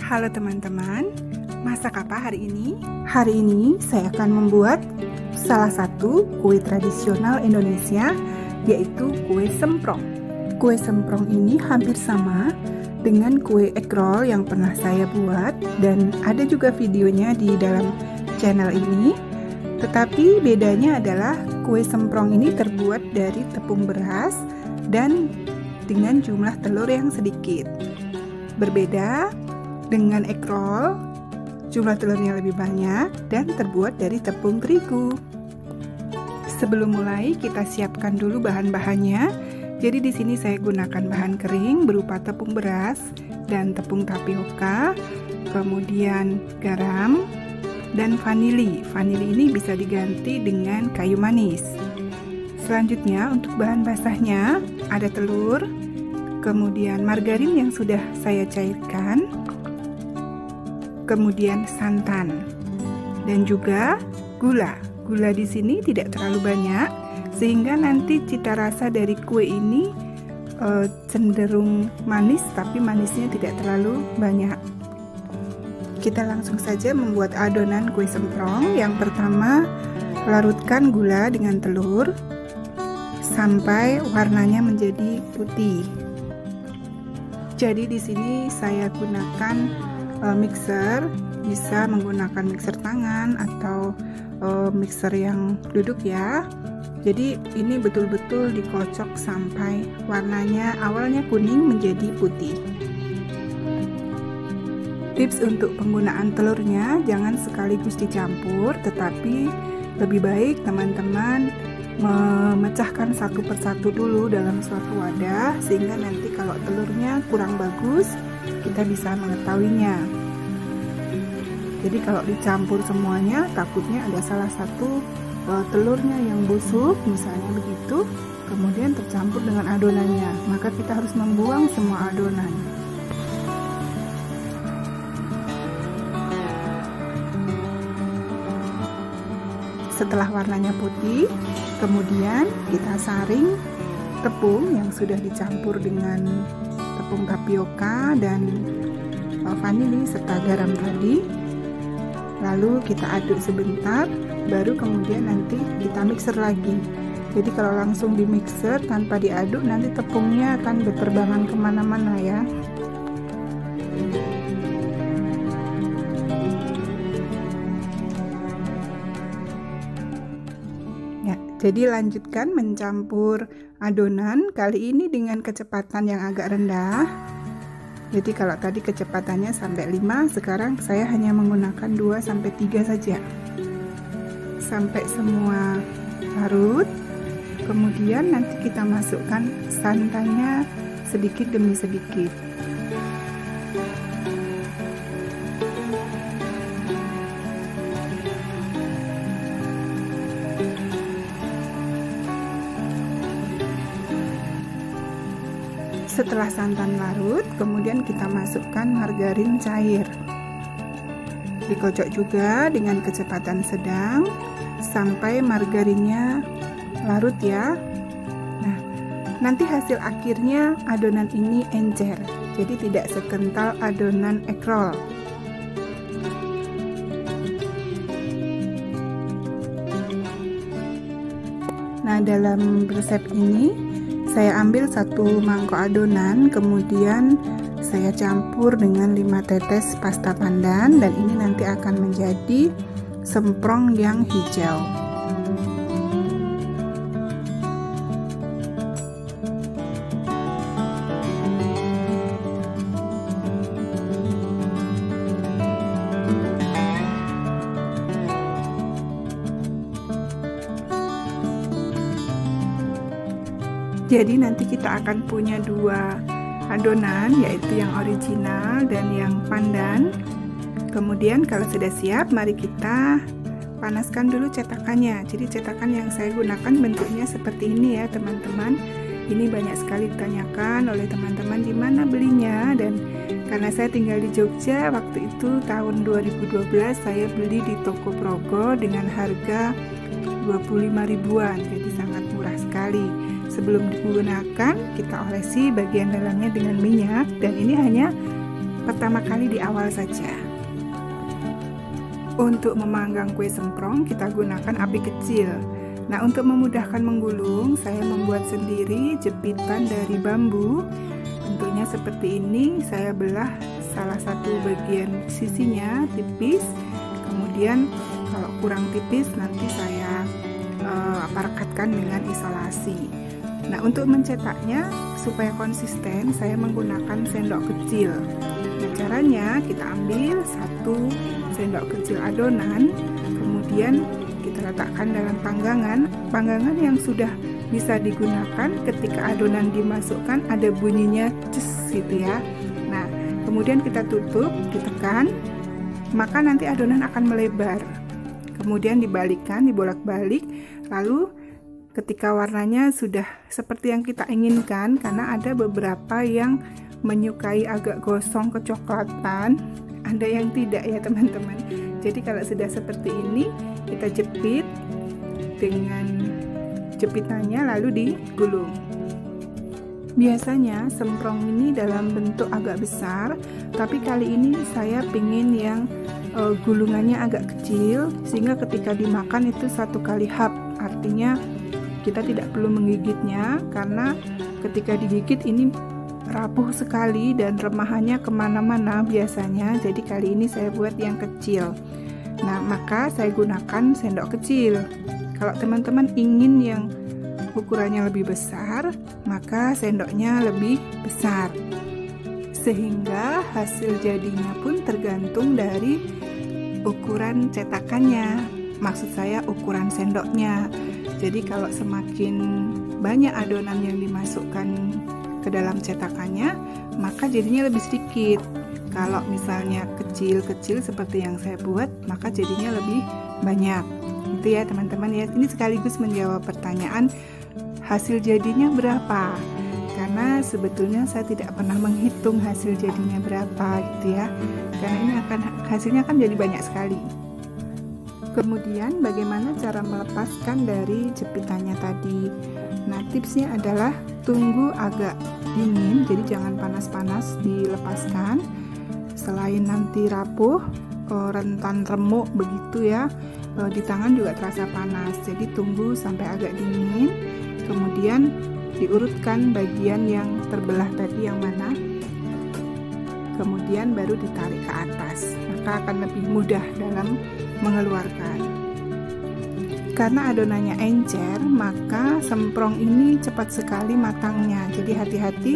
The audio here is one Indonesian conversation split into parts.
Halo teman-teman, masak apa hari ini? Hari ini saya akan membuat salah satu kue tradisional Indonesia, yaitu kue semprong. Kue semprong ini hampir sama dengan kue egg roll yang pernah saya buat, dan ada juga videonya di dalam channel ini. Tetapi bedanya adalah kue semprong ini terbuat dari tepung beras dan dengan jumlah telur yang sedikit. Berbeda dengan egg roll, jumlah telurnya lebih banyak dan terbuat dari tepung terigu. Sebelum mulai, kita siapkan dulu bahan-bahannya. Jadi di sini saya gunakan bahan kering berupa tepung beras dan tepung tapioka, kemudian garam dan vanili. Vanili ini bisa diganti dengan kayu manis. Selanjutnya untuk bahan basahnya ada telur, kemudian margarin yang sudah saya cairkan, kemudian santan, dan juga gula. Gula di sini tidak terlalu banyak, sehingga nanti cita rasa dari kue ini cenderung manis, tapi manisnya tidak terlalu banyak. Kita langsung saja membuat adonan kue semprong. Yang pertama, larutkan gula dengan telur sampai warnanya menjadi putih. Jadi di sini saya gunakan mixer, bisa menggunakan mixer tangan atau mixer yang duduk ya. Jadi ini betul-betul dikocok sampai warnanya awalnya kuning menjadi putih. Tips untuk penggunaan telurnya, jangan sekaligus dicampur, tetapi lebih baik teman-teman memecahkan satu persatu dulu dalam suatu wadah, sehingga nanti kalau telurnya kurang bagus kita bisa mengetahuinya. Jadi kalau dicampur semuanya, takutnya ada salah satu telurnya yang busuk, misalnya begitu, kemudian tercampur dengan adonannya, maka kita harus membuang semua adonan. Setelah warnanya putih, kemudian kita saring tepung yang sudah dicampur dengan tepung tapioka dan vanili serta garam tadi. Lalu kita aduk sebentar, baru kemudian nanti kita mixer lagi. Jadi kalau langsung di mixer tanpa diaduk, nanti tepungnya akan berterbangan kemana-mana ya. Jadi lanjutkan mencampur adonan, kali ini dengan kecepatan yang agak rendah. Jadi kalau tadi kecepatannya sampai 5, sekarang saya hanya menggunakan 2-3 saja. Sampai semua larut. Kemudian nanti kita masukkan santannya sedikit demi sedikit. Setelah santan larut, kemudian kita masukkan margarin cair. Dikocok juga dengan kecepatan sedang sampai margarinnya larut ya. Nah, nanti hasil akhirnya adonan ini encer, jadi tidak sekental adonan egg roll. Nah, dalam resep ini saya ambil satu mangkok adonan, kemudian saya campur dengan 5 tetes pasta pandan, dan ini nanti akan menjadi semprong yang hijau. Jadi nanti kita akan punya 2 adonan, yaitu yang original dan yang pandan. Kemudian kalau sudah siap, mari kita panaskan dulu cetakannya. Jadi cetakan yang saya gunakan bentuknya seperti ini ya teman-teman. Ini banyak sekali ditanyakan oleh teman-teman di mana belinya, dan karena saya tinggal di Jogja, waktu itu tahun 2012 saya beli di toko Progo dengan harga 25 ribuan, jadi sangat murah sekali. Sebelum digunakan, kita olesi bagian dalamnya dengan minyak, dan ini hanya pertama kali di awal saja. Untuk memanggang kue semprong kita gunakan api kecil. Nah, untuk memudahkan menggulung, saya membuat sendiri jepitan dari bambu. Bentuknya seperti ini, saya belah salah satu bagian sisinya tipis. Kemudian kalau kurang tipis nanti saya rekatkan dengan isolasi. Nah, untuk mencetaknya supaya konsisten, saya menggunakan sendok kecil. Nah, caranya kita ambil 1 sendok kecil adonan, kemudian kita letakkan dalam panggangan yang sudah bisa digunakan. Ketika adonan dimasukkan ada bunyinya ces gitu ya. Nah, kemudian kita tutup, ditekan, maka nanti adonan akan melebar. Kemudian dibalikkan, dibolak-balik, lalu ketika warnanya sudah seperti yang kita inginkan, karena ada beberapa yang menyukai agak gosong kecoklatan, ada yang tidak ya teman-teman. Jadi kalau sudah seperti ini, kita jepit dengan jepitannya lalu digulung. Biasanya semprong ini dalam bentuk agak besar, tapi kali ini saya pingin yang gulungannya agak kecil, sehingga ketika dimakan itu 1 kali hap. Artinya kita tidak perlu menggigitnya, karena ketika digigit ini rapuh sekali dan remahannya kemana-mana biasanya. Jadi kali ini saya buat yang kecil. Nah, maka saya gunakan sendok kecil. Kalau teman-teman ingin yang ukurannya lebih besar, maka sendoknya lebih besar, sehingga hasil jadinya pun tergantung dari ukuran cetakannya. Maksud saya ukuran sendoknya. Jadi kalau semakin banyak adonan yang dimasukkan ke dalam cetakannya, maka jadinya lebih sedikit. Kalau misalnya kecil-kecil seperti yang saya buat, maka jadinya lebih banyak. Itu ya teman-teman ya. Ini sekaligus menjawab pertanyaan hasil jadinya berapa. Karena sebetulnya saya tidak pernah menghitung hasil jadinya berapa gitu ya. Karena ini hasilnya akan jadi banyak sekali. Kemudian bagaimana cara melepaskan dari jepitannya tadi? Nah, tipsnya adalah tunggu agak dingin, jadi jangan panas-panas dilepaskan. Selain nanti rapuh, rentan remuk begitu ya, di tangan juga terasa panas. Jadi tunggu sampai agak dingin, kemudian diurutkan bagian yang terbelah tadi yang mana, kemudian baru ditarik ke atas, maka akan lebih mudah dalam mengeluarkan. Karena adonannya encer, maka semprong ini cepat sekali matangnya. Jadi hati-hati,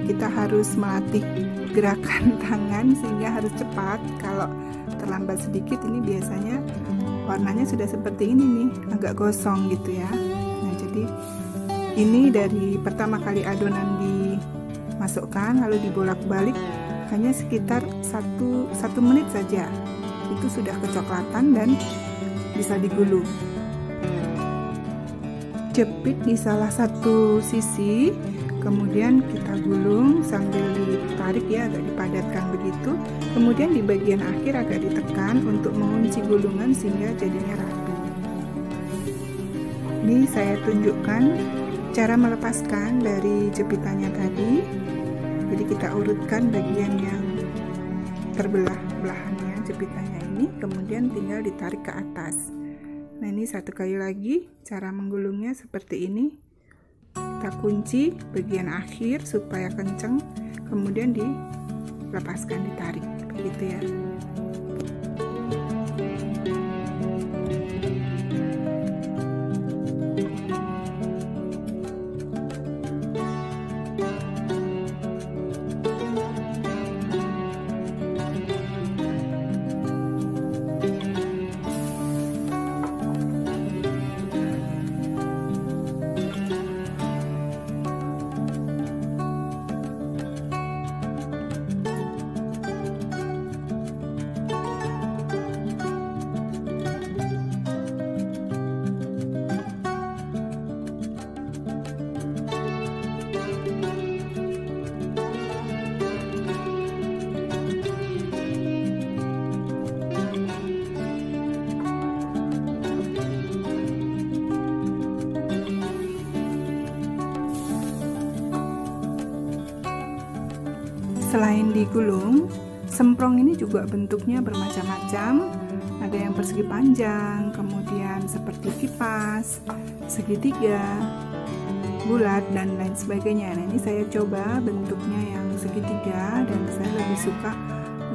kita harus melatih gerakan tangan sehingga harus cepat. Kalau terlambat sedikit, ini biasanya warnanya sudah seperti ini nih, agak gosong gitu ya. Nah, jadi ini dari pertama kali adonan dimasukkan lalu dibolak-balik hanya sekitar 1 menit saja, itu sudah kecoklatan dan bisa digulung. Jepit di salah satu sisi, kemudian kita gulung sambil ditarik ya, agak dipadatkan begitu. Kemudian di bagian akhir agak ditekan untuk mengunci gulungan sehingga jadinya rapi. Ini saya tunjukkan cara melepaskan dari jepitannya tadi. Jadi kita urutkan bagian yang terbelah belahannya jepitannya ini, kemudian tinggal ditarik ke atas. Nah, ini 1 kali lagi cara menggulungnya seperti ini. Kita kunci bagian akhir supaya kenceng, kemudian dilepaskan, ditarik begitu ya. Selain digulung, Semprong ini juga bentuknya bermacam-macam, ada yang persegi panjang, kemudian seperti kipas, segitiga, bulat, dan lain sebagainya. Nah, ini saya coba bentuknya yang segitiga dan saya lebih suka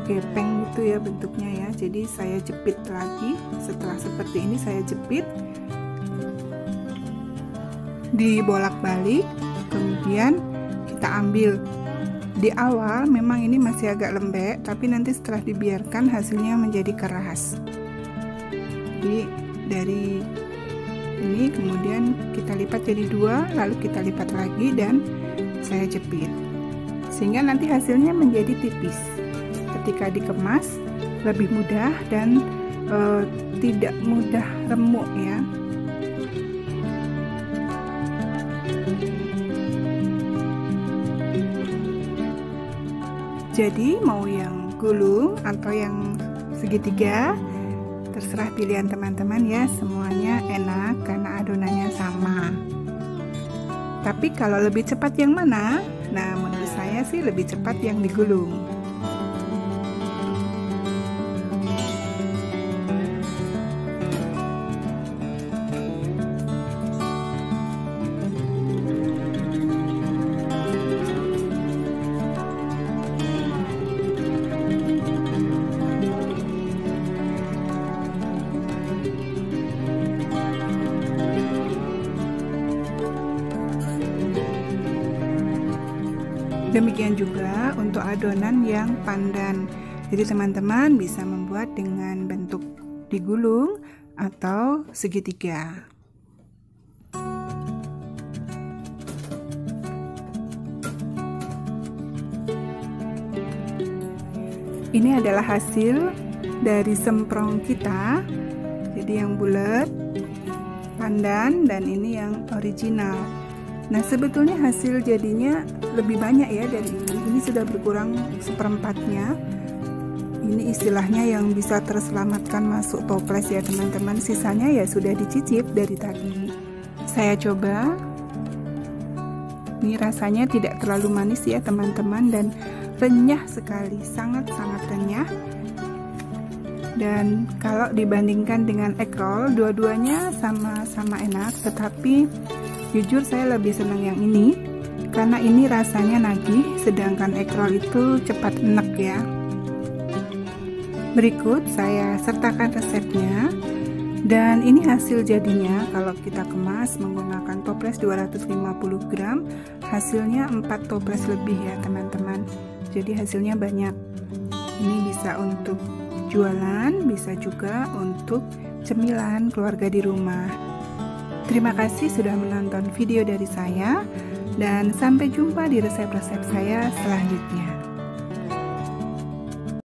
gepeng gitu ya bentuknya ya. Jadi saya jepit lagi. Setelah seperti ini saya jepit, dibolak-balik, kemudian kita ambil. Di awal memang ini masih agak lembek, tapi nanti setelah dibiarkan hasilnya menjadi keras. Jadi dari ini kemudian kita lipat jadi dua, lalu kita lipat lagi dan saya jepit sehingga nanti hasilnya menjadi tipis. Ketika dikemas lebih mudah dan tidak mudah remuk ya. Jadi mau yang gulung atau yang segitiga, terserah pilihan teman-teman ya, semuanya enak karena adonannya sama. Tapi kalau lebih cepat yang mana? Nah, menurut saya sih lebih cepat yang digulung. Demikian juga untuk adonan yang pandan. Jadi teman-teman bisa membuat dengan bentuk digulung atau segitiga. Ini adalah hasil dari semprong kita. Jadi yang bulat, pandan, dan ini yang original. Nah, sebetulnya hasil jadinya lebih banyak ya dari ini. Ini sudah berkurang seperempatnya. Ini istilahnya yang bisa terselamatkan masuk toples ya teman-teman. Sisanya ya sudah dicicip dari tadi. Saya coba. Ini rasanya tidak terlalu manis ya teman-teman dan renyah sekali, sangat-sangat renyah. Dan kalau dibandingkan dengan egg roll, dua-duanya sama-sama enak, tetapi jujur saya lebih senang yang ini karena ini rasanya nagih, sedangkan egg roll itu cepat enek ya. Berikut saya sertakan resepnya, dan ini hasil jadinya. Kalau kita kemas menggunakan toples 250 gram, hasilnya 4 toples lebih ya teman-teman. Jadi hasilnya banyak. Ini bisa untuk jualan, bisa juga untuk cemilan keluarga di rumah. Terima kasih sudah menonton video dari saya, dan sampai jumpa di resep-resep saya selanjutnya.